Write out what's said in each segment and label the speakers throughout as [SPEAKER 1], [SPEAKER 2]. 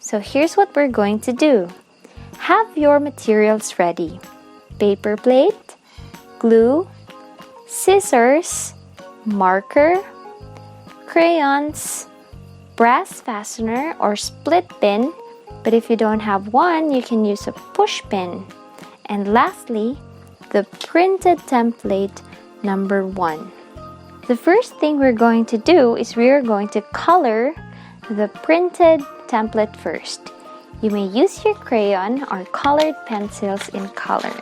[SPEAKER 1] So here's what we're going to do. Have your materials ready. Paper plate, glue, scissors, marker, crayons, brass fastener or split pin, but if you don't have one, you can use a push pin. And lastly, the printed template number 1. The first thing we're going to do is we're going to color the printed template first. You may use your crayon or colored pencils in coloring.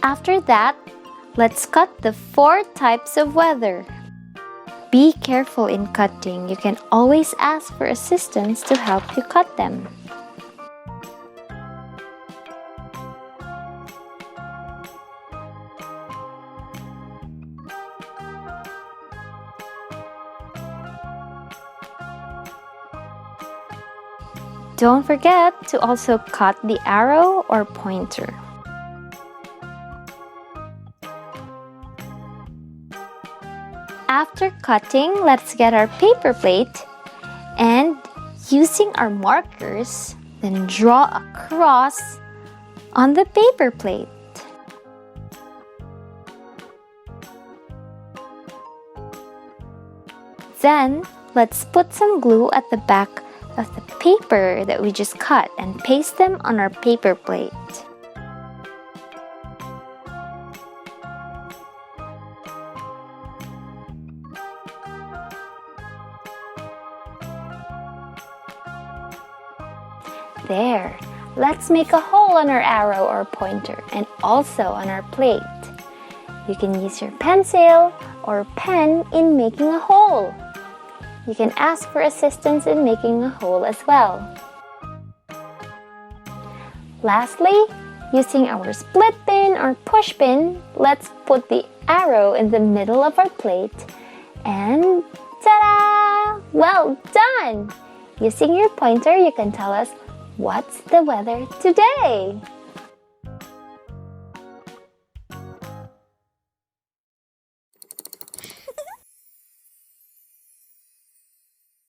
[SPEAKER 1] After that, let's cut the 4 types of weather. Be careful in cutting. You can always ask for assistance to help you cut them. Don't forget to also cut the arrow or pointer. After cutting, let's get our paper plate and using our markers, then draw a cross on the paper plate. Then, let's put some glue at the back of the paper that we just cut and paste them on our paper plate. There, let's make a hole on our arrow or pointer and also on our plate. You can use your pencil or pen in making a hole. You can ask for assistance in making a hole as well. Lastly, using our split pin or push pin, let's put the arrow in the middle of our plate and ta-da! Well done! Using your pointer, you can tell us what's the weather today?